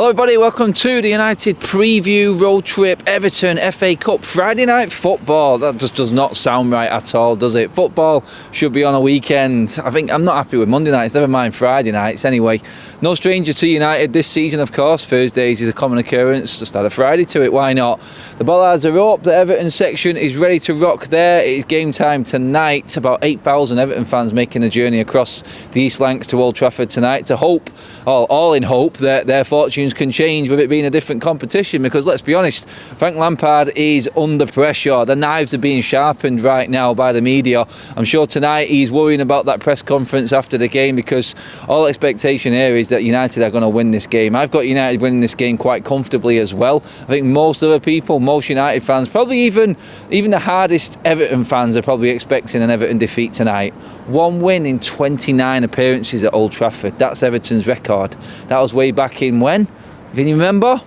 Hello everybody, welcome to the United preview road trip, Everton FA Cup, Friday night football. That just does not sound right at all, does it? Football should be on a weekend. I'm not happy with Monday nights, never mind Friday nights. Anyway, no stranger to United this season, of course. Thursdays is a common occurrence, just add a Friday to it, why not? The bollards are up, the Everton section is ready to rock there. It is game time tonight. About 8,000 Everton fans making the journey across the East Lancs to Old Trafford tonight to hope, all in hope, that their fortunes can change with it being a different competition, because let's be honest, Frank Lampard is under pressure. The knives are being sharpened right now by the media. I'm sure tonight he's worrying about that press conference after the game, because all expectation here is that United are going to win this game. I've got United winning this game quite comfortably as well. I think most other people, most United fans, probably even the hardest Everton fans, are probably expecting an Everton defeat tonight. One win in 29 appearances at Old Trafford. That's Everton's record. That was way back in when? Can you remember?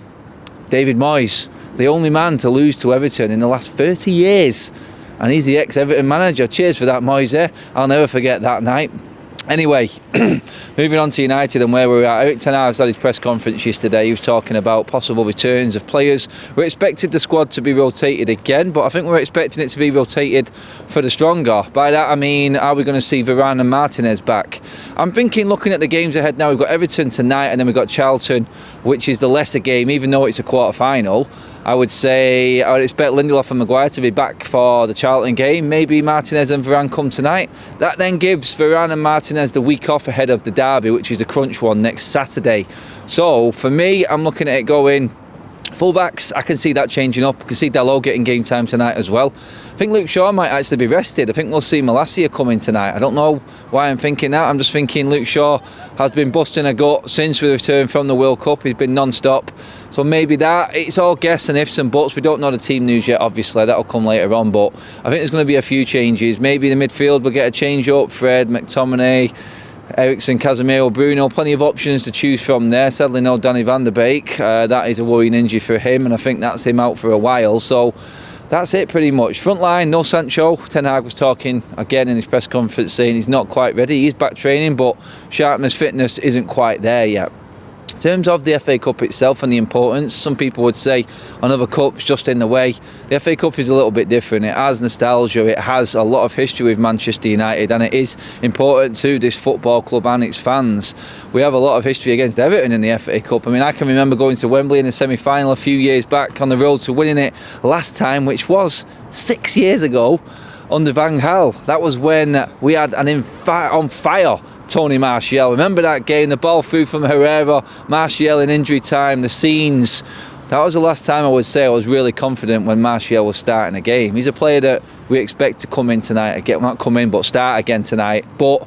David Moyes, the only man to lose to Everton in the last 30 years. And he's the ex-Everton manager. Cheers for that, Moyes. I'll never forget that night. Anyway, moving on to United and where we're at. Eric Ten Hag's had his press conference yesterday. He was talking about possible returns of players. We're expected the squad to be rotated again, but I think we're expecting it to be rotated for the stronger. By that I mean, are we going to see Varane and Martinez back? I'm thinking, looking at the games ahead now, we've got Everton tonight and then we've got Charlton, which is the lesser game, even though it's a quarter-final. I would expect Lindelof and Maguire to be back for the Charlton game. Maybe Martinez and Varane come tonight. That then gives Varane and Martinez the week off ahead of the derby, which is the crunch one next Saturday. So for me, I'm looking at it going fullbacks. I can see that changing up. I can see Dalot getting game time tonight as well. I think Luke Shaw might actually be rested. I think we'll see Malacia coming tonight. I don't know why I'm thinking that. I'm just thinking Luke Shaw has been busting a gut since we returned from the World Cup. He's been non-stop. So maybe that. It's all guess and ifs and buts. We don't know the team news yet, obviously. That'll come later on. But I think there's going to be a few changes. Maybe the midfield will get a change up. Fred, McTominay, Eriksen, Casemiro, Bruno, plenty of options to choose from there. Sadly, no Danny van der Beek. That is a worrying injury for him, and I think that's him out for a while. So that's it pretty much. Front line, no Sancho. Ten Hag was talking again in his press conference saying he's not quite ready. He's back training, but sharpness, fitness isn't quite there yet. In terms of the FA Cup itself and the importance, some people would say another cup's just in the way. The FA Cup is a little bit different. It has nostalgia, it has a lot of history with Manchester United, and it is important to this football club and its fans. We have a lot of history against Everton in the FA Cup. I mean, I can remember going to Wembley in the semi-final a few years back on the road to winning it last time, which was 6 years ago under Van Gaal. That was when we had an on fire Tony Martial. Remember that game, the ball through from Herrera, Martial in injury time, the scenes. That was the last time I would say I was really confident when Martial was starting a game. He's a player that we expect to come in tonight, not come in, but start again tonight. But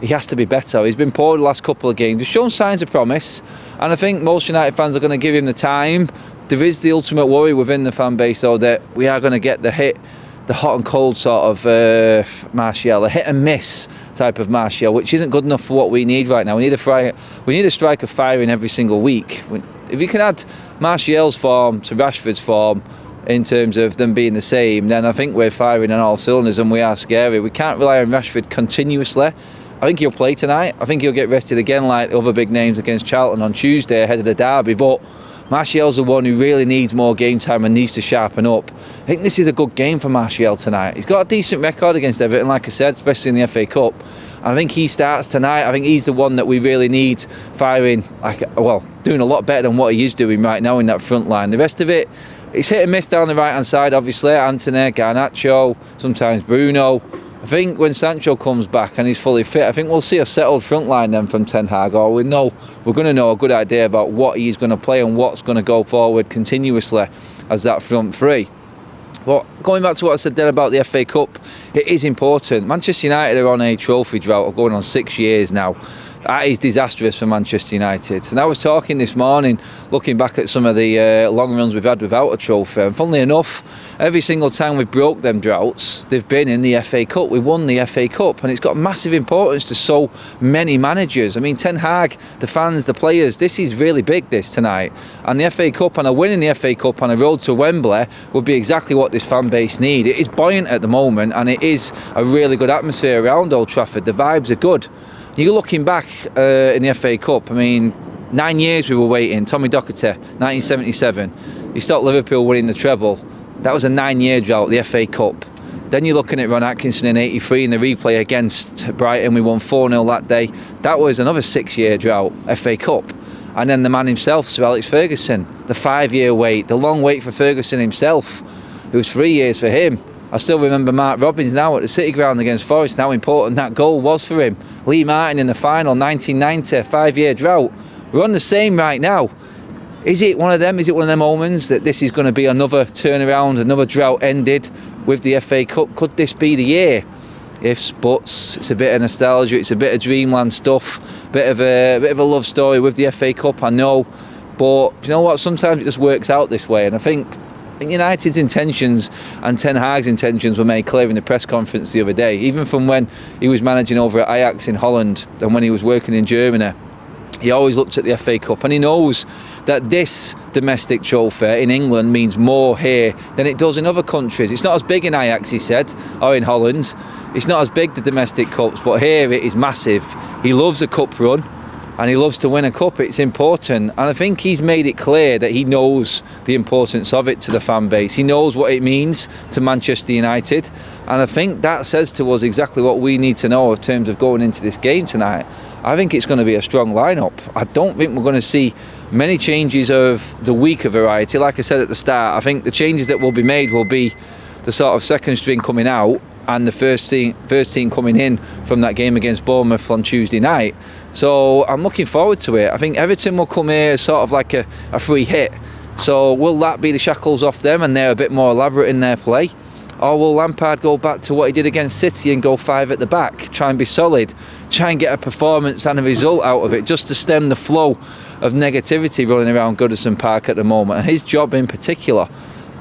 he has to be better. He's been poor the last couple of games. He's shown signs of promise, and I think most United fans are going to give him the time. There is the ultimate worry within the fan base, though, that we are going to get the hot and cold sort of Martial, a hit and miss type of Martial, which isn't good enough for what we need right now. We need a striker firing every single week. If you can add Martial's form to Rashford's form in terms of them being the same, then I think we're firing on all cylinders and we are scary. We can't rely on Rashford continuously. I think he'll play tonight. I think he'll get rested again like other big names against Charlton on Tuesday ahead of the derby, but Martial's the one who really needs more game time and needs to sharpen up. I think this is a good game for Martial tonight. He's got a decent record against Everton, like I said, especially in the FA Cup. And I think he starts tonight. I think he's the one that we really need firing, doing a lot better than what he is doing right now in that front line. The rest of it, it's hit and miss down the right-hand side, obviously. Anthony, Garnacho, sometimes Bruno. I think when Sancho comes back and he's fully fit, I think we'll see a settled front line then from Ten Hag, or we're going to know a good idea about what he's going to play and what's going to go forward continuously as that front three. But going back to what I said then about the FA Cup, it is important. Manchester United are on a trophy drought of going on 6 years now. That is disastrous for Manchester United. And I was talking this morning, looking back at some of the long runs we've had without a trophy. And funnily enough, every single time we've broke them droughts, they've been in the FA Cup. We won the FA Cup. And it's got massive importance to so many managers. I mean, Ten Hag, the fans, the players, this is really big, this tonight. And the FA Cup and a win in the FA Cup on a road to Wembley would be exactly what this fan base need. It is buoyant at the moment, and it is a really good atmosphere around Old Trafford. The vibes are good. You're looking back in the FA Cup, I mean, 9 years we were waiting. Tommy Docherty, 1977. He stopped Liverpool winning the treble. That was a 9-year drought, the FA Cup. Then you're looking at Ron Atkinson in 83 in the replay against Brighton. We won 4-0 that day. That was another 6-year drought, FA Cup. And then the man himself, Sir Alex Ferguson, the 5-year wait, the long wait for Ferguson himself. It was 3 years for him. I still remember Mark Robbins now at the City Ground against Forest, how important that goal was for him. Lee Martin in the final, 1990, 5-year drought. We're on the same right now. Is it one of them? Is it one of them omens that this is going to be another turnaround, another drought ended with the FA Cup? Could this be the year? Ifs, buts. It's a bit of nostalgia. It's a bit of dreamland stuff. Bit of a love story with the FA Cup, I know. But you know what? Sometimes it just works out this way. And I think United's intentions and Ten Hag's intentions were made clear in the press conference the other day. Even from when he was managing over at Ajax in Holland and when he was working in Germany. He always looked at the FA Cup and he knows that this domestic trophy in England means more here than it does in other countries. It's not as big in Ajax, he said, or in Holland. It's not as big, the domestic cups, but here it is massive. He loves a cup run and he loves to win a cup. It's important. And I think he's made it clear that he knows the importance of it to the fan base. He knows what it means to Manchester United. And I think that says to us exactly what we need to know in terms of going into this game tonight. I think it's going to be a strong lineup. I don't think we're going to see many changes of the weaker variety. Like I said at the start, I think the changes that will be made will be the sort of second string coming out and the first team coming in from that game against Bournemouth on Tuesday night. So I'm looking forward to it. I think Everton will come here as sort of like a free hit. So will that be the shackles off them and they're a bit more elaborate in their play? Or will Lampard go back to what he did against City and go 5 at the back, try and be solid, try and get a performance and a result out of it, just to stem the flow of negativity running around Goodison Park at the moment? And his job in particular,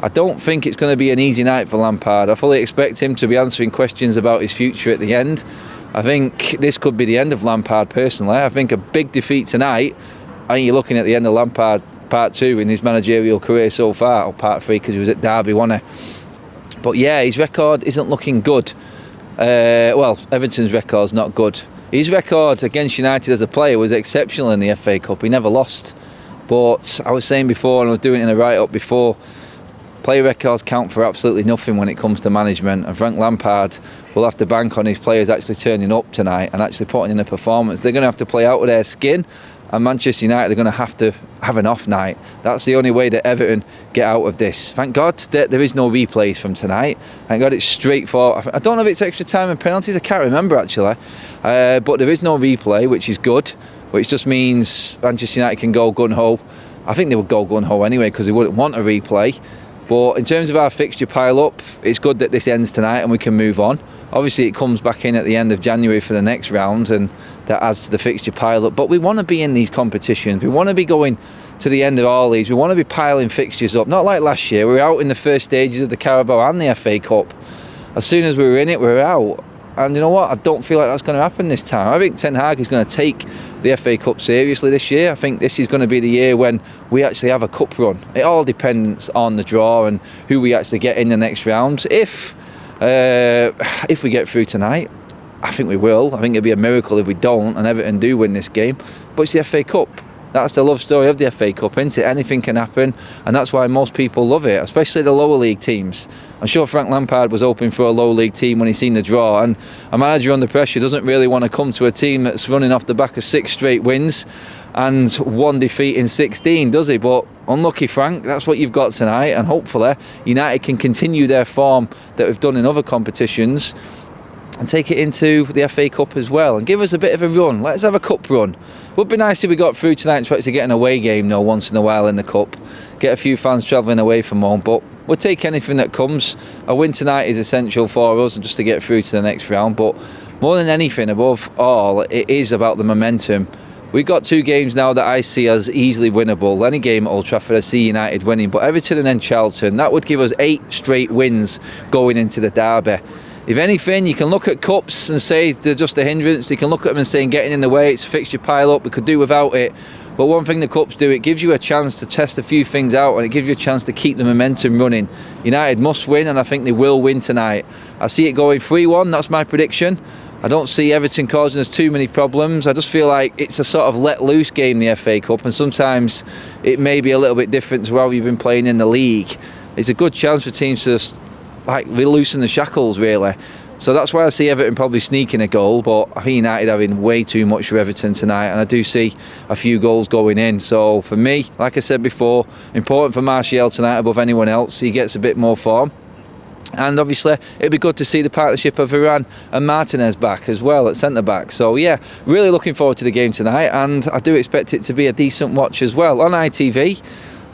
I don't think it's going to be an easy night for Lampard. I fully expect him to be answering questions about his future at the end. I think this could be the end of Lampard personally. I think a big defeat tonight, I think you're looking at the end of Lampard part 2 in his managerial career so far, or part 3 because he was at Derby, wasn't he? But yeah, his record isn't looking good. Well, Everton's record's not good. His record against United as a player was exceptional in the FA Cup. He never lost. But I was saying before, and I was doing it in a write-up before, player records count for absolutely nothing when it comes to management. And Frank Lampard will have to bank on his players actually turning up tonight and actually putting in a performance. They're going to have to play out of their skin. And Manchester United are going to have an off night. That's the only way that Everton get out of this. Thank God that there is no replays from tonight. Thank God it's straightforward. I don't know if it's extra time and penalties. I can't remember actually. But there is no replay, which is good. Which just means Manchester United can go gun-ho. I think they would go gun-ho anyway because they wouldn't want a replay. But in terms of our fixture pile-up, it's good that this ends tonight and we can move on. Obviously, it comes back in at the end of January for the next round, and that adds to the fixture pile-up. But we want to be in these competitions. We want to be going to the end of all these. We want to be piling fixtures up. Not like last year. We were out in the first stages of the Carabao and the FA Cup. As soon as we were in it, we were out. And you know what? I don't feel like that's going to happen this time. I think Ten Hag is going to take the FA Cup seriously this year. I think this is going to be the year when we actually have a cup run. It all depends on the draw and who we actually get in the next round. If we get through tonight, I think we will. I think it'd be a miracle if we don't and Everton do win this game. But it's the FA Cup. That's the love story of the FA Cup, isn't it? Anything can happen, and that's why most people love it, especially the lower league teams. I'm sure Frank Lampard was hoping for a lower league team when he seen the draw, and a manager under pressure doesn't really want to come to a team that's running off the back of 6 straight wins and 1 defeat in 16, does he? But unlucky Frank, that's what you've got tonight, and hopefully United can continue their form that we've done in other competitions and take it into the FA Cup as well and give us a bit of a run. Let's have a cup run. Would be nice if we got through tonight to actually get an away game though once in a while in the cup. Get a few fans travelling away from home, but we'll take anything that comes. A win tonight is essential for us just to get through to the next round, but more than anything, above all, it is about the momentum. We've got 2 games now that I see as easily winnable. Any game at Old Trafford, I see United winning, but Everton and then Charlton, that would give us 8 straight wins going into the derby. If anything, you can look at cups and say they're just a hindrance. You can look at them and say getting in the way, it's a fixture pile up, we could do without it. But one thing the cups do, it gives you a chance to test a few things out and it gives you a chance to keep the momentum running. United must win, and I think they will win tonight. I see it going 3-1, that's my prediction. I don't see Everton causing us too many problems. I just feel like it's a sort of let loose game, the FA Cup, and sometimes it may be a little bit different to how you've been playing in the league. It's a good chance for teams to like loosen the shackles, really. So that's why I see Everton probably sneaking a goal, but I think United having way too much for Everton tonight, and I do see a few goals going in. So for me, like I said before, important for Martial tonight above anyone else. He gets a bit more form. And obviously, it'd be good to see the partnership of Varane and Martinez back as well at centre-back. So yeah, really looking forward to the game tonight, and I do expect it to be a decent watch as well on ITV,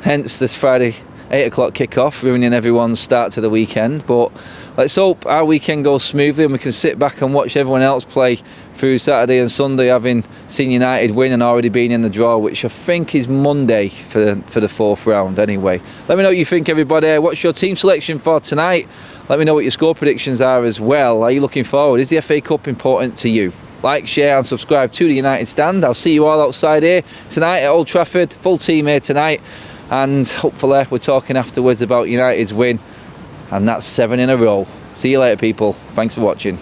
hence this Friday 8 o'clock kick-off, ruining everyone's start to the weekend. But let's hope our weekend goes smoothly and we can sit back and watch everyone else play through Saturday and Sunday, having seen United win and already been in the draw, which I think is Monday for the fourth round anyway. Let me know what you think, everybody. What's your team selection for tonight? Let me know what your score predictions are as well. Are you looking forward? Is the FA Cup important to you? Like, share and subscribe to the United Stand. I'll see you all outside here tonight at Old Trafford. Full team here tonight. And hopefully we're talking afterwards about United's win. And that's 7 in a row. See you later, people. Thanks for watching.